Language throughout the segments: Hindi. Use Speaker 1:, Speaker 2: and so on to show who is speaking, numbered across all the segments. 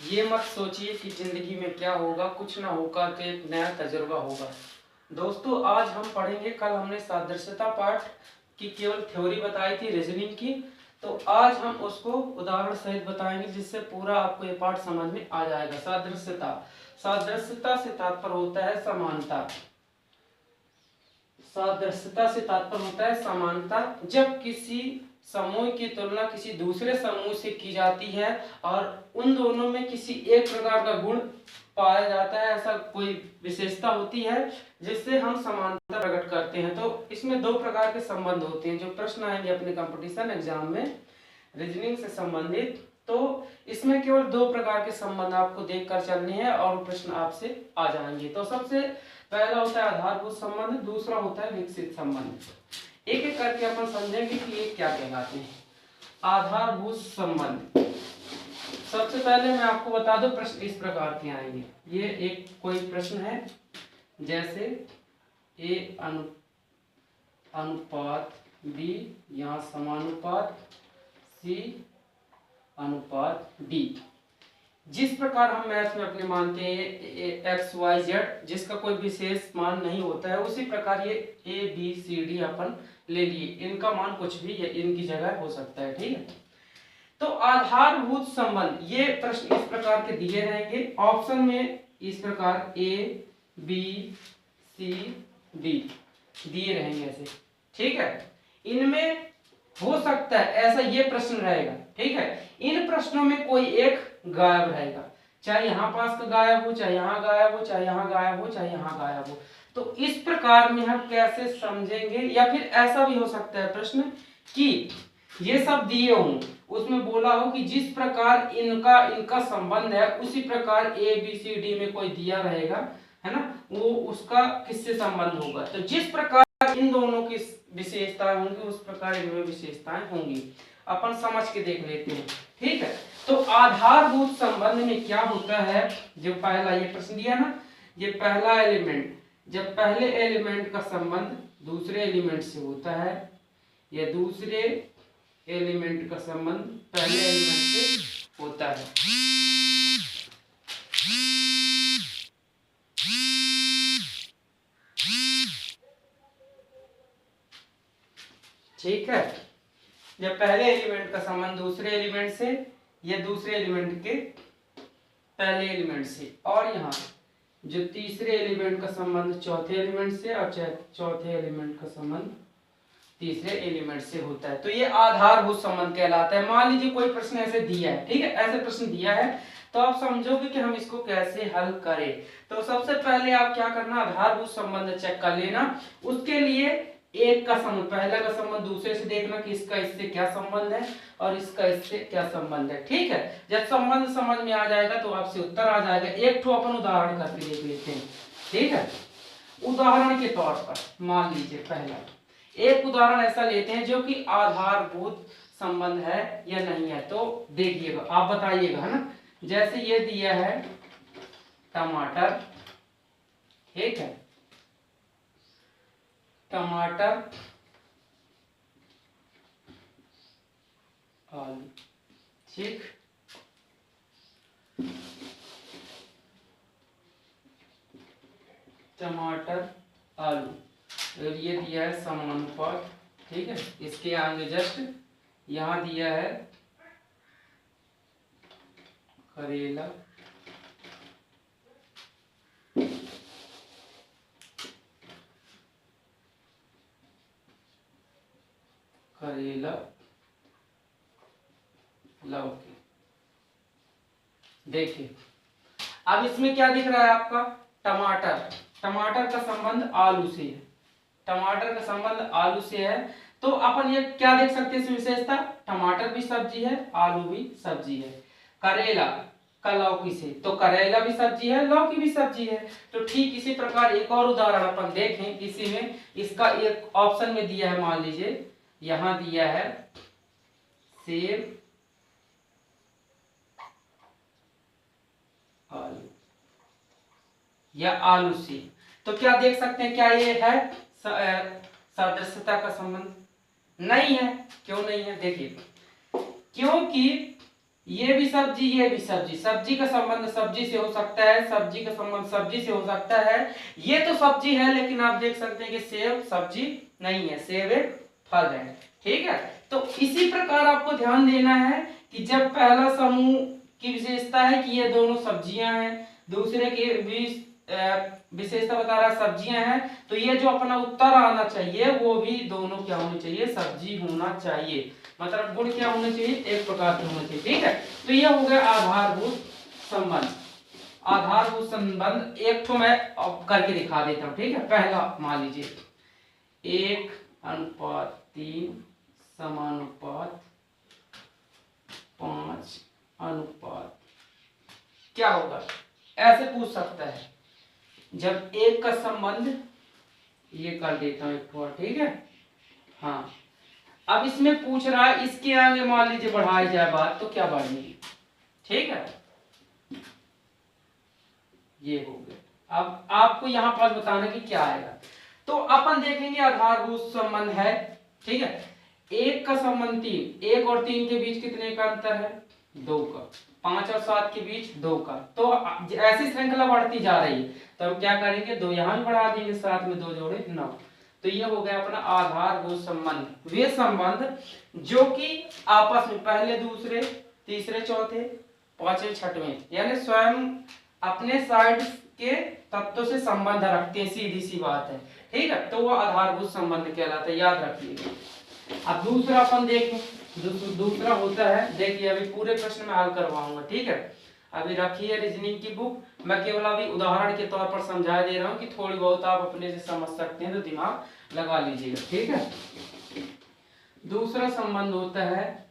Speaker 1: ये मत सोचिए कि जिंदगी में क्या होगा, कुछ ना होगा तो एक नया तजुर्बा होगा। दोस्तों आज हम पढ़ेंगे, कल हमने सादृश्यता पाठ की केवल थ्योरी बताई थी रीजनिंग की, तो आज हम उसको उदाहरण सहित बताएंगे जिससे पूरा आपको ये पाठ समझ में आ जाएगा। सादृश्यता, सादृश्यता से तात्पर्य होता है समानता। सादृश्यता से तात्पर्य होता है समानता। जब किसी समूह की तुलना किसी दूसरे समूह से की जाती है और उन दोनों में किसी एक प्रकार का गुण पाया जाता है, ऐसा कोई विशेषता होती है जिससे हम समानता प्रकट करते हैं। तो इसमें दो प्रकार के संबंध होते हैं जो प्रश्न आएंगे अपने कंपटीशन एग्जाम में रीजनिंग से संबंधित। तो इसमें केवल दो प्रकार के संबंध आपको देखकर चलने हैं और प्रश्न आपसे आ जाएंगे। तो सबसे पहला होता है आधारभूत संबंध, दूसरा होता है विकसित संबंध। एक एक करके अपन समझेंगे कि ये क्या कहलाते हैं। आधारभूत संबंध, सबसे पहले मैं आपको बता दूं प्रश्न इस प्रकार के आएंगे। ये एक कोई प्रश्न है जैसे ए अनुपात बी, यहाँ समानुपात सी अनुपात डी। जिस प्रकार हम मैथ में अपने मानते हैं एक्स वाई जेड जिसका कोई विशेष मान नहीं होता है, उसी प्रकार ये ए बी सी डी अपन ले लिए, इनका मान कुछ भी इनकी जगह हो सकता है। ठीक है, तो आधारभूत संबंध ये प्रश्न इस प्रकार के दिए रहेंगे ऑप्शन में, इस प्रकार ए बी सी डी दिए रहेंगे ऐसे। ठीक है, इनमें हो सकता है ऐसा ये प्रश्न रहेगा। ठीक है, इन प्रश्नों में कोई एक गायब रहेगा, चाहे यहाँ पास का गायब हो, चाहे यहाँ गायब हो, चाहे यहाँ गायब हो, चाहे यहाँ गायब हो। तो इस प्रकार में हम कैसे समझेंगे, या फिर ऐसा भी हो सकता है प्रश्न कि ये सब दिए हों, उसमें बोला हो कि जिस प्रकार इनका इनका संबंध है उसी प्रकार ए बी सी डी में कोई दिया रहेगा, है ना, वो उसका किससे संबंध होगा। तो जिस प्रकार इन दोनों की विशेषताएं होंगी उस प्रकार इनमें विशेषताएं होंगी। अपन समझ के देख लेते हैं। ठीक है, तो आधारभूत संबंध में क्या होता है, जो पहला ये प्रश्न दिया ना, ये पहला एलिमेंट, जब पहले एलिमेंट का संबंध दूसरे एलिमेंट से होता है या दूसरे एलिमेंट का संबंध पहले एलिमेंट से होता है। ठीक है, जब पहले एलिमेंट का संबंध दूसरे एलिमेंट से या दूसरे एलिमेंट के पहले एलिमेंट से, और यहाँ जो तीसरे एलिमेंट का संबंध चौथे एलिमेंट से और चौथे एलिमेंट का संबंध तीसरे एलिमेंट से होता है, तो ये आधारभूत संबंध कहलाता है। मान लीजिए कोई प्रश्न ऐसे दिया है, ठीक है, ऐसे प्रश्न दिया है तो आप समझोगे कि हम इसको कैसे हल करें। तो सबसे पहले आप क्या करना, आधारभूत संबंध चेक कर लेना। उसके लिए एक का संबंध, पहला का संबंध दूसरे से देखना कि इसका इससे क्या संबंध है और इसका इससे क्या संबंध है। ठीक है, जब संबंध समझ में आ जाएगा तो आपसे उत्तर आ जाएगा। एक ठो अपन उदाहरण करके देख लेते हैं। ठीक है, उदाहरण के तौर पर मान लीजिए पहला एक उदाहरण ऐसा लेते हैं जो कि आधारभूत संबंध है या नहीं है, तो देखिएगा आप बताइएगा, है ना। जैसे ये दिया है टमाटर, ठीक है, टमाटर आलू, ठीक, टमाटर आलू, और ये दिया है समानुपात। ठीक है, इसके आगे जस्ट यहाँ दिया है करेला, करेला लौकी। देखिए अब इसमें क्या दिख रहा है आपका, टमाटर, टमाटर का संबंध आलू से है, टमाटर का संबंध आलू से है। तो अपन ये क्या देख सकते हैं इसमें विशेषता, टमाटर भी सब्जी है, आलू भी सब्जी है। करेला का लौकी से, तो करेला भी सब्जी है, लौकी भी सब्जी है। तो ठीक इसी प्रकार एक और उदाहरण अपन देखें, इसी में इसका एक ऑप्शन में दिया है, मान लीजिए यहां दिया है सेब आलू या आलू से, तो क्या देख सकते हैं, क्या ये है सादृश्यता का संबंध? नहीं है। क्यों नहीं है, देखिए क्योंकि ये भी सब्जी, ये भी सब्जी, सब्जी का संबंध सब्जी से हो सकता है, सब्जी का संबंध सब्जी से हो सकता है। ये तो सब्जी है, लेकिन आप देख सकते हैं कि सेब सब्जी नहीं है, सेब एक फल है। ठीक है, तो इसी प्रकार आपको ध्यान देना है कि जब पहला समूह की विशेषता है कि ये दोनों सब्जियां हैं, दूसरे के बीच विशेषता बता रहा है सब्जियां हैं, तो ये जो अपना उत्तर आना चाहिए वो भी दोनों क्या होनी चाहिए, सब्जी होना चाहिए। मतलब गुण क्या होने चाहिए, एक प्रकार के होने चाहिए। ठीक है, तो ये हो गया आधारभूत संबंध। आधारभूत संबंध एक तो मैं अब करके दिखा देता हूं। ठीक है, पहला मान लीजिए 1:3 समानुपात 5:, क्या होगा, ऐसे पूछ सकता है। जब एक का संबंध, ये कर देता हूं एक बार। ठीक है, हाँ, अब इसमें पूछ रहा है इसके आगे मान लीजिए बढ़ाई जाए बात, तो क्या बढ़ेगी। ठीक है, ये हो गया। अब आपको यहां पर बताना कि क्या आएगा। तो अपन देखेंगे आधारभूत संबंध है। ठीक है, एक का संबंध 3, 1 और 3 के बीच कितने का अंतर है, 2 का। 5 और 7 के बीच 2 का। तो ऐसी श्रृंखला बढ़ती जा रही है, तो हम क्या करेंगे, 2 यहां भी बढ़ा देंगे, साथ में 2 जोड़े 9। तो ये हो गया अपना आधारभूत संबंध। वे संबंध जो कि आपस में पहले दूसरे तीसरे चौथे पांचवें छठवें यानी स्वयं अपने साइड के तत्वों से संबंध रखते हैं, सीधी सी बात है। ठीक है, तो वो आधारभूत संबंध कहलाता है, याद रखिएगा। अब दूसरा अपन देखें, दूसरा होता है, देखिए अभी पूरे प्रश्न में हल करवाऊंगा। ठीक है, अभी रखिए रीजनिंग की बुक, मैं केवल अभी उदाहरण के तौर पर समझा दे रहा हूँ कि थोड़ी बहुत आप अपने से समझ सकते हैं, तो दिमाग लगा लीजिएगा। ठीक है, दूसरा संबंध होता है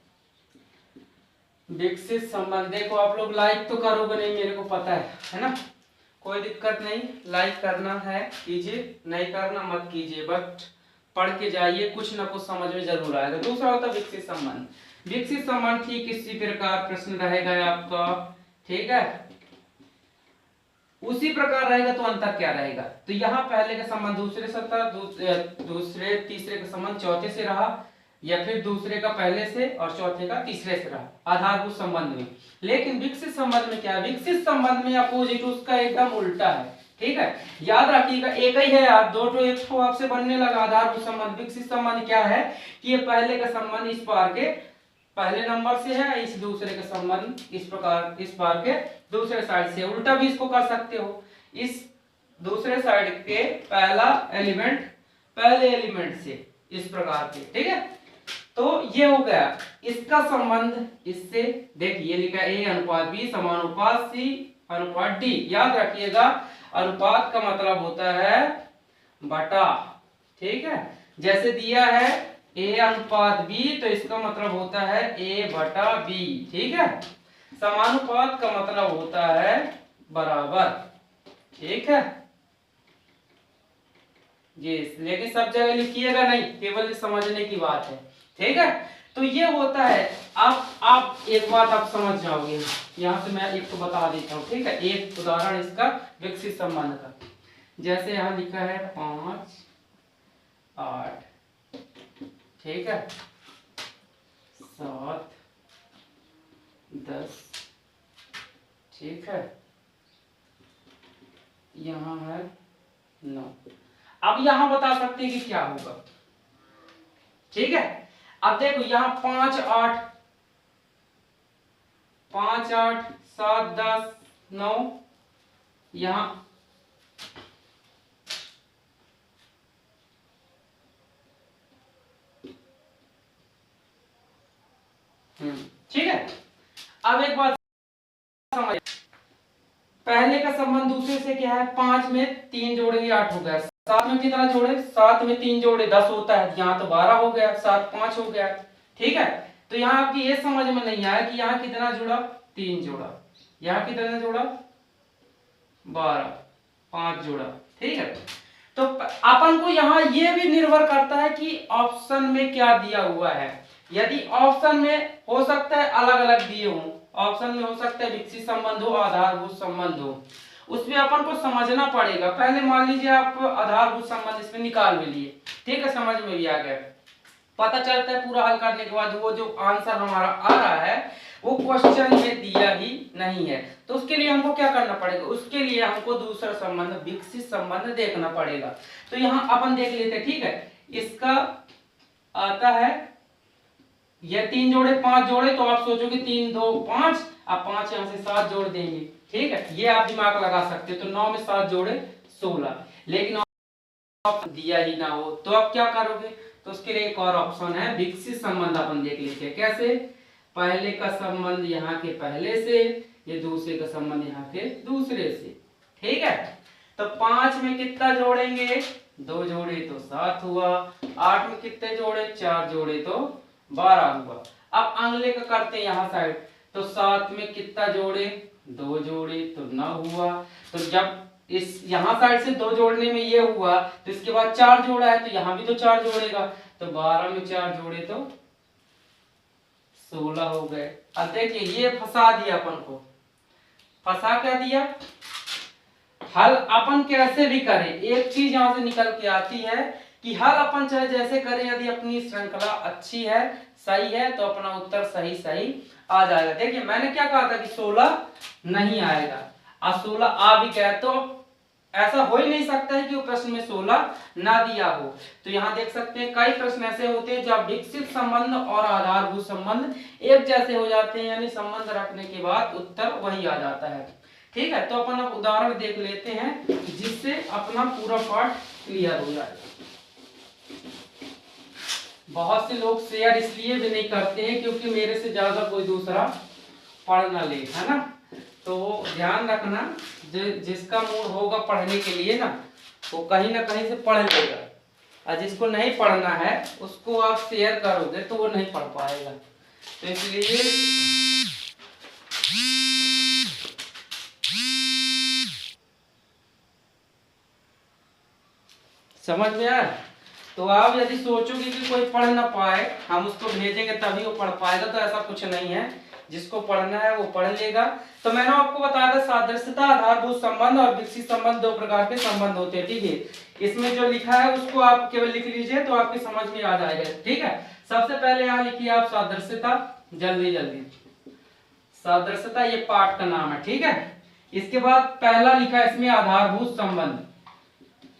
Speaker 1: विकसित संबंध। देखो आप लोग लाइक तो करोगे नहीं, मेरे को पता है ना, कोई दिक्कत नहीं, लाइक करना है कीजिए, नहीं करना मत कीजिए, बट पढ़ के जाइए, कुछ ना कुछ समझ में जरूर आएगा। दूसरा होता है विकसित संबंध। विकसित संबंध ठीक इसी प्रकार प्रश्न रहेगा आपका। ठीक है, उसी प्रकार रहेगा, तो अंतर क्या रहेगा, तो यहाँ पहले का संबंध दूसरे से था, दूसरे तीसरे का संबंध चौथे से रहा, या फिर दूसरे का पहले से और चौथे का तीसरे से रहा आधारभूत संबंध में। लेकिन विकसित संबंध में क्या है, विकसित संबंध में अपोजिट उसका एकदम उल्टा है। ठीक है, याद रखिएगा, एक ही है यार, दो तो एक तो आपसे बनने लगा आधारभूत संबंध। विकसित संबंध क्या है कि ये पहले का संबंध इस पार के पहले नंबर से है, इस दूसरे का संबंध इस प्रकार इस पार के दूसरे साइड से। उल्टा भी इसको कर सकते हो, इस दूसरे साइड के पहला एलिमेंट पहले एलिमेंट से, इस प्रकार के। ठीक है, तो ये हो गया इसका संबंध इससे। देखिए लिखा A:B समानुपात C:D। याद रखिएगा, अनुपात का मतलब होता है बटा। ठीक है, जैसे दिया है A:B, तो इसका मतलब होता है A/B। ठीक है, समानुपात का मतलब होता है बराबर। ठीक है, ये लेकिन सब जगह लिखिएगा नहीं, केवल समझने की बात है। ठीक है, तो ये होता है। आप एक बात आप समझ जाओगे, यहाँ से मैं एक तो बता देता हूँ। ठीक है, एक उदाहरण इसका विकसित संबंध का, जैसे यहाँ लिखा है 5, 8, ठीक है, 7, 10, ठीक है, यहाँ है 9। अब यहाँ बता सकते हैं कि क्या होगा। ठीक है, अब देखो यहाँ 5, 8, 7, 10, 9, यहाँ ठीक है। अब एक बात समझ, पहले का संबंध दूसरे से क्या है, 5 में 3 जोड़ेंगे 8 हो गया, 7 में कितना जोड़े, 7 में 3 जोड़े 10 होता है, यहाँ तो 12 हो गया, 7 5 हो गया। ठीक है, तो यहाँ आपकी ये समझ में नहीं आया कि यहाँ कितना जोड़ा, 3 जोड़ा, यहाँ कितना जोड़ा 12, 5 जोड़ा। ठीक है, तो अपन को यहाँ ये भी निर्भर करता है कि ऑप्शन में क्या दिया हुआ है। यदि ऑप्शन में हो सकता है अलग अलग दिए हों, ऑप्शन में हो सकता है विकसित संबंध हो, आधारभूत संबंध हो, उसमें अपन को समझना पड़ेगा। पहले मान लीजिए आप आधारभूत संबंध इसमें निकाल भी लिए, ठीक है, समझ में भी आ गया, पता चलता है पूरा हल करने के बाद वो जो आंसर हमारा आ रहा है वो क्वेश्चन में दिया ही नहीं है। तो उसके लिए हमको क्या करना पड़ेगा, उसके लिए हमको दूसरा संबंध विकसित संबंध देखना पड़ेगा। तो यहाँ अपन देख लेते हैं, ठीक है। इसका आता है ये 3 जोड़े 5 जोड़े, तो आप सोचोगे 3 2 5, आप 5 यहाँ से 7 जोड़ देंगे, ठीक है। ये आप दिमाग लगा सकते हो। तो 9 में 7 जोड़े 16। लेकिन आप दिया ही ना हो तो आप क्या करोगे, तो उसके लिए एक और ऑप्शन है विकसित संबंध। अपन देख लेते हैं कैसे। पहले का संबंध यहाँ के पहले से, ये दूसरे का संबंध यहाँ के दूसरे से, ठीक है। तो 5 में कितना जोड़ेंगे, 2 जोड़े तो 7 हुआ। 8 में कितने जोड़े, 4 जोड़े तो 12 हुआ। अब अगले का करते हैं यहाँ साइड। तो 7 में कितना जोड़े, 2 जोड़े तो 9 हुआ। तो जब इस यहाँ साइड से 2 जोड़ने में ये हुआ, तो इसके बाद 4 जोड़ा है तो यहाँ भी तो 4 जोड़ेगा। तो 12 में 4 जोड़े तो 16 हो गए। अब देखिए ये फंसा दिया अपन को। फंसा क्या दिया, हल अपन कैसे भी करें, एक चीज यहां से निकल के आती है कि हल अपन चाहे जैसे करें, यदि अपनी श्रृंखला अच्छी है, सही है, तो अपना उत्तर सही सही आ जाएगा। देखिए मैंने क्या कहा था कि 16 नहीं आएगा, अब 16 आ भी गया। तो ऐसा हो ही नहीं सकता है कि वो प्रश्न में 16 ना दिया हो। तो यहाँ देख सकते हैं कई प्रश्न ऐसे होते हैं जब विकसित संबंध और आधारभूत संबंध एक जैसे हो जाते हैं, यानी संबंध रखने के बाद उत्तर वही आ जाता है, ठीक है। तो अपन अब उदाहरण देख लेते हैं जिससे अपना पूरा पाठ क्लियर हो जाए। बहुत से लोग शेयर इसलिए भी नहीं करते हैं क्योंकि मेरे से ज्यादा कोई दूसरा पढ़ ना ले, है ना। तो ध्यान रखना, जिसका मूड होगा पढ़ने के लिए ना, वो कहीं ना कहीं से पढ़ लेगा, और जिसको नहीं पढ़ना है उसको आप शेयर करोगे तो वो नहीं पढ़ पाएगा। तो इसलिए समझ में आया। तो आप यदि सोचोगे कि कोई पढ़ ना पाए, हम उसको भेजेंगे तभी वो पढ़ पाएगा, तो ऐसा कुछ नहीं है। जिसको पढ़ना है वो पढ़ लेगा। तो मैंने आपको बताया था सादृश्यता, आधारभूत संबंध और विकसित संबंध 2 प्रकार के संबंध होते हैं, ठीक है। इसमें जो लिखा है उसको आप केवल लिख लीजिए तो आपकी समझ में आ जाएगा, ठीक है। सबसे पहले यहाँ लिखिए आप सादृश्यता, जल्दी जल्दी। सादृश्यता ये पाठ का नाम है, ठीक है। इसके बाद पहला लिखा है इसमें आधारभूत संबंध।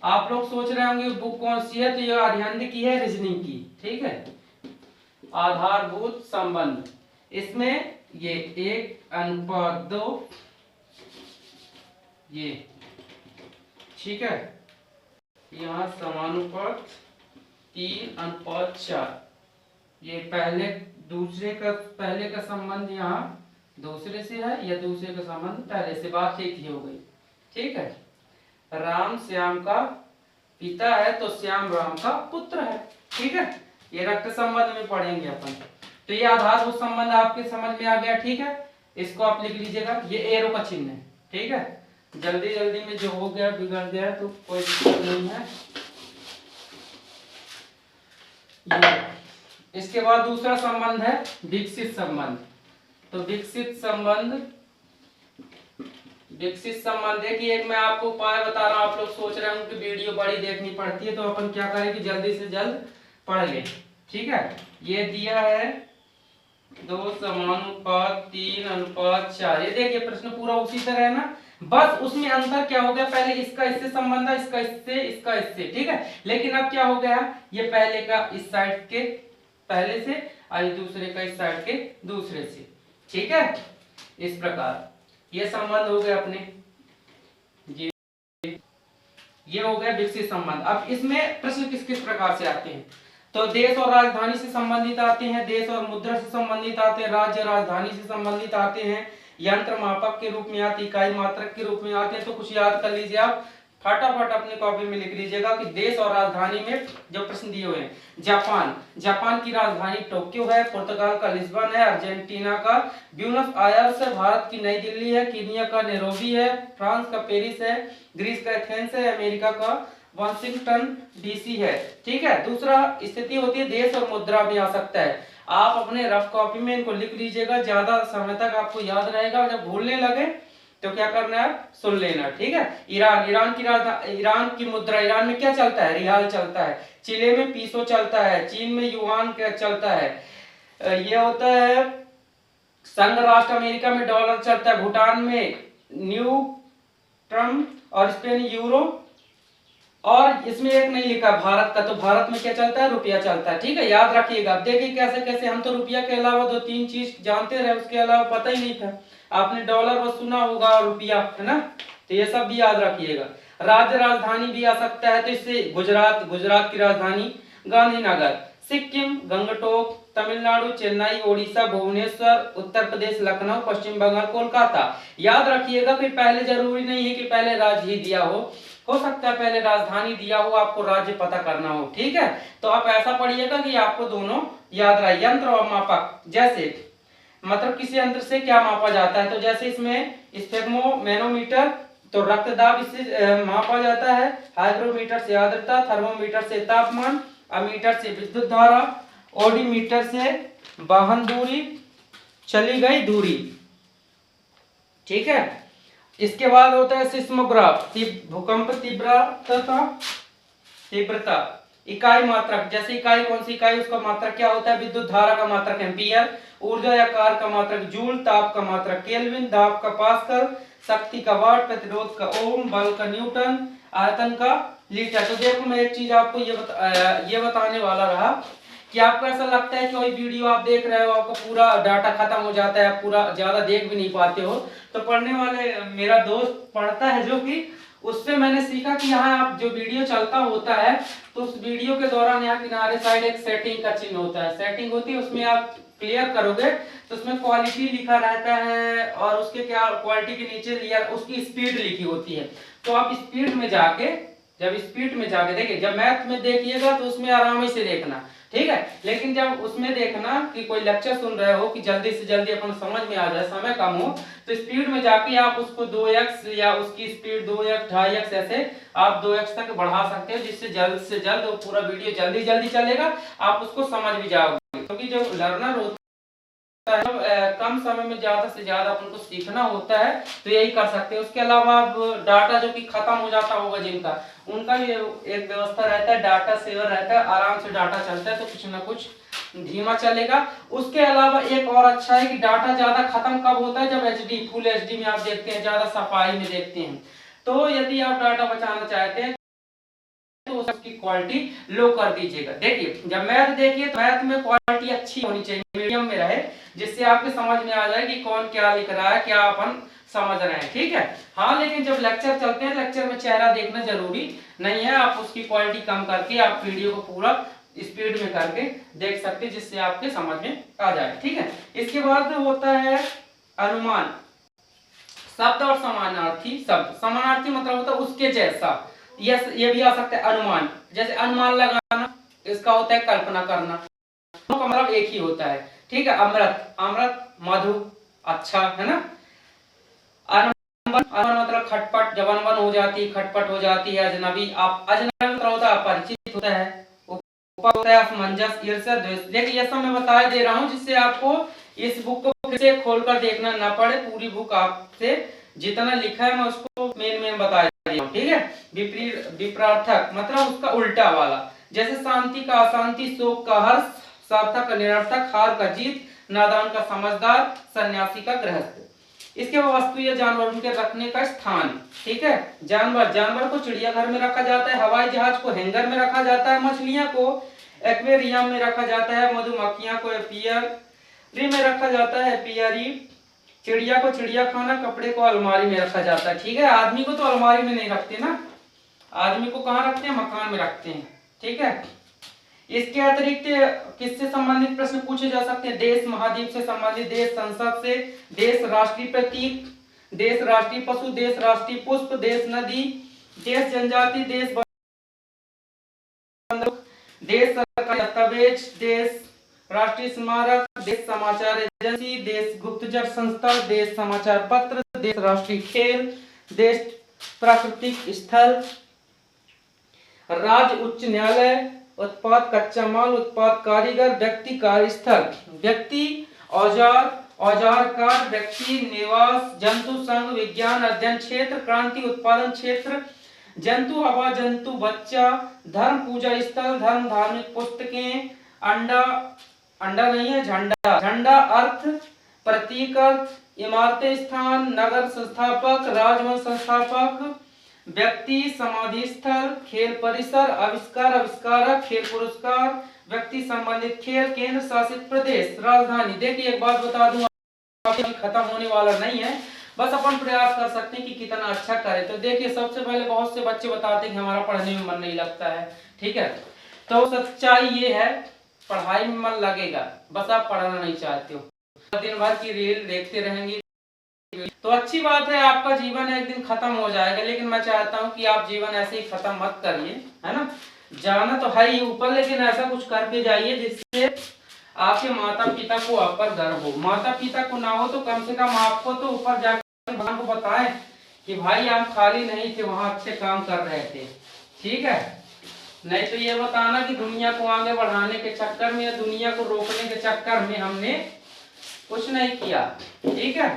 Speaker 1: आप लोग सोच रहे होंगे बुक कौन सी है, तो ये अध्ययन की है, रीजनिंग की, ठीक है। आधारभूत संबंध, इसमें ये 1:2 ये, ठीक है। यहाँ समानुपात 3:4, ये पहले का संबंध यहाँ दूसरे से है, या दूसरे का संबंध पहले से, बात ठीक ही हो गई, ठीक है। राम श्याम का पिता है तो श्याम राम का पुत्र है, ठीक है। ये रक्त संबंध में पढ़ेंगे अपन। तो ये आधारभूत संबंध आपके समझ में आ गया, ठीक है। इसको आप लिख लीजिएगा, ये एरो का चिन्ह है, ठीक है। जल्दी जल्दी में जो हो गया बिगड़ गया तो कोई दिक्कत नहीं है। ये इसके बाद दूसरा संबंध है विकसित संबंध। तो विकसित संबंध देखिए, एक मैं आपको उपाय बता रहा हूं। आप लोग सोच रहे होंगे कि वीडियो बड़ी देखनी पड़ती है, तो अपन क्या करें कि जल्दी से जल्द पढ़ ले, ठीक है। ये दिया है 2:3:4। ये देखिए प्रश्न पूरा उसी तरह है ना, बस उसमें अंतर क्या हो गया, पहले इसका इससे संबंध है, इसका इससे, इसका इससे, ठीक है। लेकिन अब क्या हो गया, ये पहले का इस साइड के पहले से और दूसरे का इस साइड के दूसरे से, ठीक है। इस प्रकार ये संबंध हो गए अपने, ये हो गया विकसित संबंध। अब इसमें प्रश्न किस किस प्रकार से आते हैं, तो देश और राजधानी से संबंधित आते हैं, देश और मुद्रा से संबंधित आते हैं, राज्य राजधानी से संबंधित आते हैं, यंत्र मापक के रूप में आते, इकाई मात्रक के रूप में आते हैं। तो कुछ याद कर लीजिए आप, फटाफट अपनी कॉपी में लिख लीजिएगा कि देश और राजधानी में जो प्रश्न दिए हुए हैं, जापान की राजधानी टोक्यो है, पुर्तगाल का लिस्बन है, अर्जेंटीना का ब्यूनस आयर्स है, भारत की नई दिल्ली है, कीनिया का नैरोबी है, फ्रांस का पेरिस है, ग्रीस का एथेंस है, अमेरिका का वाशिंगटन डीसी है, ठीक है। दूसरा स्थिति होती है देश और मुद्रा भी आ सकता है। आप अपने रफ कॉपी में इनको लिख लीजिएगा, ज्यादा समय तक आपको याद रहेगा। जब भूलने लगे तो क्या करना है, सुन लेना, ठीक है। ईरान की मुद्रा, ईरान में क्या चलता है, रियाल चलता है। चिले में पीसो चलता है, चीन में युआन चलता है। ये होता है संघ राष्ट्र अमेरिका में डॉलर चलता है, भूटान में न्यू ट्रम्प और स्पेन यूरो। और इसमें एक नहीं लिखा भारत का, तो भारत में क्या चलता है, रुपया चलता है। ठीक है, याद रखिएगा। अब देखिए कैसे कैसे, हम तो रुपया के अलावा 2-3 चीज जानते रहे, उसके अलावा पता ही नहीं था। आपने डॉलर बस सुना होगा, रुपया, है ना, तो ये सब भी याद रखिएगा। राज्य राजधानी भी आ सकता है, तो इससे गुजरात, गुजरात की राजधानी गांधीनगर। सिक्किम गंगटोक, तमिलनाडु चेन्नई, ओडिशा भुवनेश्वर, उत्तर प्रदेश लखनऊ, पश्चिम बंगाल कोलकाता। याद रखिएगा कि पहले जरूरी नहीं है कि पहले राज्य ही दिया हो सकता है पहले राजधानी दिया हो, आपको राज्य पता करना हो। ठीक है, तो आप ऐसा पढ़िएगा कि आपको दोनों याद रहे। यंत्र और मापक, जैसे मतलब किसी यंत्र से क्या मापा जाता है, तो जैसे इसमें स्पेग्मोमेनोमीटर, तो रक्तदाब इससे मापा जाता है। हाइग्रोमीटर से आर्द्रता, थर्मोमीटर से तापमान, अमीटर से विद्युत धारा, ओडोमीटर से वाहन दूरी, चली गई दूरी। ठीक है, इसके बाद होता है सिस्मोग्राफ, भूकंप तीव्रता, इकाई मात्रक, जैसे इकाई कौन सी इकाई, उसका मात्रक क्या होता है, विद्युत धारा का मात्रक एम्पियर, ऊर्जा या कार्य का मात्रक जूल, ताप का मात्रक केल्विन, दाब का पास्कल, शक्ति का वाट, प्रतिरोध का ओम, बल का न्यूटन, आयतन का लीटर। तो देखो मैं एक चीज आपको ये बताने वाला रहा कि आपको ऐसा लगता है कि कोई वीडियो आप देख रहे हो, आपका पूरा डाटा खत्म हो जाता है, आप पूरा ज्यादा देख भी नहीं पाते हो। तो पढ़ने वाले मेरा दोस्त पढ़ता है, जो कि उससे मैंने सीखा कि यहाँ आप जो वीडियो चलता होता है, तो उस वीडियो के दौरान यहाँ किनारे साइड एक सेटिंग का चिन्ह होता है, सेटिंग होती है, उसमें आप क्लियर करोगे तो उसमें क्वालिटी लिखा रहता है, और उसके क्या क्वालिटी के नीचे लिया उसकी स्पीड लिखी होती है। तो आप स्पीड में जाके, जब स्पीड में जाके देखिए, जब मैथ में देखिएगा तो उसमें आराम से देखना, ठीक है, लेकिन जब उसमें देखना कि कोई लेक्चर सुन रहे हो कि जल्दी से जल्दी अपन समझ में आ जाए, समय कम हो, तो स्पीड में जाके आप उसको 2x या उसकी स्पीड 2x 2.5x ऐसे आप 2x तक बढ़ा सकते हो, जिससे जल्द से जल्द वो पूरा वीडियो जल्दी जल्दी चलेगा, आप उसको समझ भी जाओगे। क्योंकि जब लर्नर होता है, कम समय में ज्यादा से ज्यादा अपन को सीखना होता है, तो यही कर सकते हैं। उसके अलावा डाटा जो कि खत्म हो जाता होगा जिनका, उनका भी एक व्यवस्था रहता है, डाटा सेवर रहता है, आराम से डाटा चलता है, तो कुछ ना कुछ धीमा चलेगा। उसके अलावा एक और अच्छा है कि डाटा ज्यादा खत्म कब होता है, जब एचडी फुल एचडी में आप देखते हैं, ज्यादा सफाई में देखते हैं। तो यदि आप डाटा बचाना चाहते हैं तो उसकी क्वालिटी लो कर दीजिएगा। देखिए जब मैथ देखिए तो मैथ में क्वालिटी अच्छी होनी चाहिए, मीडियम में रहे, जिससे आपके समझ में आ जाए कि कौन क्या लिख रहा है, क्या अपन समझ रहे हैं। ठीक है, हाँ, लेकिन जब लेक्चर चलते हैं, लेक्चर में चेहरा देखना जरूरी नहीं है, आप उसकी क्वालिटी कम करके आप वीडियो को पूरा स्पीड में करके देख सकते हैं, जिससे आपके समझ में आ जाए। ठीक है, इसके बाद होता है अनुमान, शब्द और समानार्थी शब्द। समानार्थी मतलब होता है उसके जैसा, ये भी आ सकता है अनुमान, जैसे अनुमान लगाना, इसका होता है कल्पना करना, मतलब एक ही होता है। ठीक है, अमृत, अमृत मधु, अच्छा, है ना। अनबन मतलब खटपट, जब अनबन हो जाती है, खटपट हो जाती है। अजनबी, आप अजनबी मतलब होता है अपरिचित होता है। ऊपर होता है असमंजस, ईर्ष्या, द्वेष। देखिए ये सब मैं बता दे रहा हूँ जिससे आपको इस बुक को फिर से खोलकर देखना ना पड़े, पूरी बुक आपसे जितना लिखा है मैं उसको मेन बता रही हूँ। ठीक है, विपरीतार्थक मतलब उसका उल्टा वाला, जैसे शांति का अशांति, शोक का हर्ष, सार्थक का निरर्थक, हार का जीत, नादान का समझदार, सन्यासी का गृहस्थ। इसके बाद वस्तु या जानवर, उनके रखने का स्थान। ठीक है, जानवर, जानवर को चिड़ियाघर में रखा जाता है, हवाई जहाज को हैंगर में रखा जाता है, मछलियां को एक्वेरियम में रखा जाता है, मधुमक्खियां को एपियरी में रखा जाता है, एपियरी, चिड़िया को चिड़ियाखाना, कपड़े को अलमारी में रखा जाता है। ठीक है, आदमी को तो अलमारी में नहीं रखते ना, आदमी को कहाँ रखते हैं, मकान में रखते हैं। ठीक है, इसके अतिरिक्त किससे संबंधित प्रश्न पूछे जा सकते हैं, देश महाद्वीप से संबंधित, देश संसद से, देश राष्ट्रीय प्रतीक, देश राष्ट्रीय पशु, देश राष्ट्रीय पुष्प, देश नदी, देश जनजाति, देश देश सरकारी दस्तावेज, देश राष्ट्रीय स्मारक, देश समाचार एजेंसी, देश गुप्तचर संस्था, देश समाचार पत्र, देश राष्ट्रीय खेल, देश प्राकृतिक स्थल, राज्य उच्च न्यायालय, उत्पाद कच्चा माल, उत्पाद कारीगर, व्यक्ति कार्यस्थल, व्यक्ति औजार, औजारकार, व्यक्ति निवास, जंतु संघ, विज्ञान अध्ययन क्षेत्र, क्रांति उत्पादन क्षेत्र, जंतु हवा, जंतु बच्चा, धर्म पूजा स्थल, धर्म धार्मिक पुस्तकें, अंडा, अंडा नहीं है झंडा, झंडा अर्थ प्रतीक अर्थ, इमारतें स्थान, नगर संस्थापक, राजवंश संस्थापक, व्यक्ति, समाधि स्थल, खेल परिसर, आविष्कार, आविष्कारक, खेल पुरस्कार, व्यक्ति संबंधित खेल, केंद्र शासित प्रदेश, राजधानी। देखिए एक बात बता दूं, खत्म होने वाला नहीं है, बस अपन प्रयास कर सकते हैं कि कितना अच्छा करें। तो देखिए सबसे पहले बहुत से बच्चे बताते हैं कि हमारा पढ़ने में मन नहीं लगता है, ठीक है, तो सच्चाई ये है पढ़ाई में मन लगेगा, बस आप पढ़ना नहीं चाहते हो, दिन भर की रील देखते रहेंगे तो अच्छी बात है, आपका जीवन एक दिन खत्म हो जाएगा, लेकिन मैं चाहता हूं कि आप जीवन ऐसे ही खत्म मत करिए, है ना। जाना तो है ही ऊपर, लेकिन ऐसा कुछ करके जाइए जिससे आपके माता पिता को आप पर गर्व हो। माता पिता को ना हो तो कम से कम आपको तो ऊपर जाकर भगवान को बताएं कि भाई आप खाली नहीं थे, वहां अच्छे काम कर रहे थे, ठीक है। नहीं तो ये बताना कि दुनिया को आगे बढ़ाने के चक्कर में या दुनिया को रोकने के चक्कर में हमने कुछ नहीं किया, ठीक है।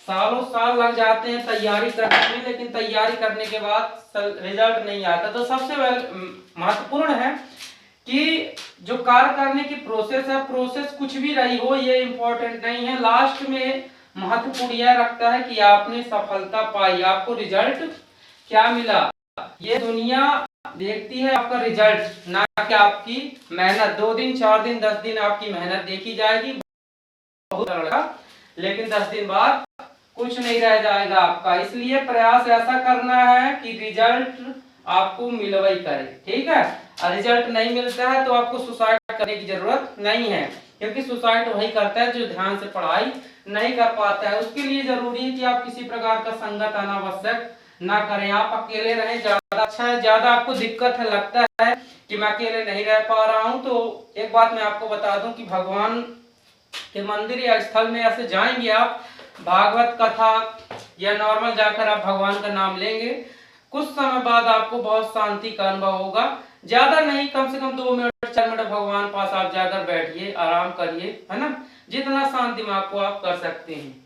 Speaker 1: सालों साल लग जाते हैं तैयारी करने में, लेकिन तैयारी करने के बाद रिजल्ट नहीं आता। तो सबसे महत्वपूर्ण है कि जो कार्य करने की प्रोसेस है, प्रोसेस कुछ भी रही हो ये इम्पोर्टेंट नहीं है, लास्ट में महत्वपूर्ण यह रखता है कि आपने सफलता पाई, आपको रिजल्ट क्या मिला। ये दुनिया देखती है आपका रिजल्ट, ना कि आपकी मेहनत। 2 दिन 4 दिन 10 दिन आपकी मेहनत देखी जाएगी बहुत, लेकिन 10 दिन बाद कुछ नहीं रह जाएगा आपका। इसलिए प्रयास ऐसा करना है कि रिजल्ट आपको मिलवाई करे, ठीक है। और रिजल्ट नहीं मिलता है तो आपको सुसाइड करने की जरूरत नहीं है, क्योंकि सुसाइड वही करता है जो ध्यान से पढ़ाई नहीं कर पाता है। उसके लिए जरूरी है कि आप किसी प्रकार का संगत अनावश्यक ना करें, आप अकेले रहें, ज्यादा अच्छा है। ज्यादा आपको दिक्कत है, लगता है कि मैं अकेले नहीं रह पा रहा हूं, तो एक बात मैं आपको बता दूं कि भगवान के मंदिर या स्थल में ऐसे जाएंगे आप, भागवत कथा या नॉर्मल जाकर आप भगवान का नाम लेंगे, कुछ समय बाद आपको बहुत शांति का अनुभव होगा। ज्यादा नहीं, कम से कम 2 मिनट 4 मिनट भगवान पास आप जाकर बैठिए, आराम करिए, है ना, जितना शांत दिमाग को आप कर सकते हैं।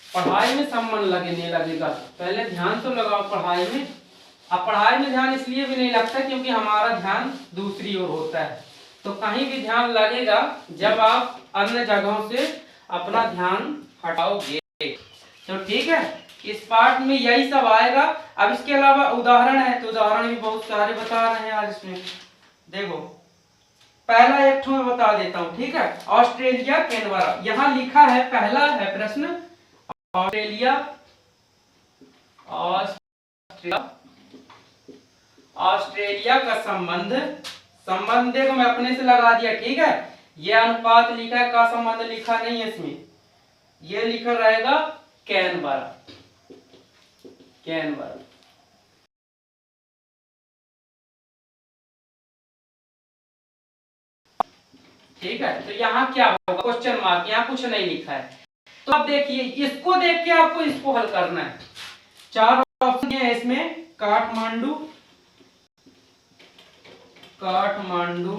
Speaker 1: पढ़ाई में सब मन लगने लगेगा, पहले ध्यान तो लगाओ पढ़ाई में। अब पढ़ाई में ध्यान इसलिए भी नहीं लगता क्योंकि हमारा ध्यान दूसरी ओर होता है, तो कहीं भी ध्यान लगेगा जब आप अन्य जगहों से अपना ध्यान हटाओगे, तो ठीक है। इस पार्ट में यही सब आएगा। अब इसके अलावा उदाहरण है, तो उदाहरण भी बहुत सारे बता रहे हैं आज इसमें। देखो पहला एक मैं बता देता हूं, ठीक है। ऑस्ट्रेलिया कैनबरा, यहां लिखा है, पहला है प्रश्न ऑस्ट्रेलिया, ऑस्ट्रेलिया का संबंध देखो मैं अपने से लगा दिया, ठीक है। ये अनुपात लिखा है, का संबंध लिखा नहीं है इसमें, ये लिखा रहेगा कैनबरा, कैनबरा। ठीक है, तो यहाँ क्या होगा, क्वेश्चन मार्क, यहाँ कुछ नहीं लिखा है। तो अब देखिए, इसको देख के आपको इसको हल करना है। 4 ऑप्शन है इसमें, काठमांडू, काठमांडू,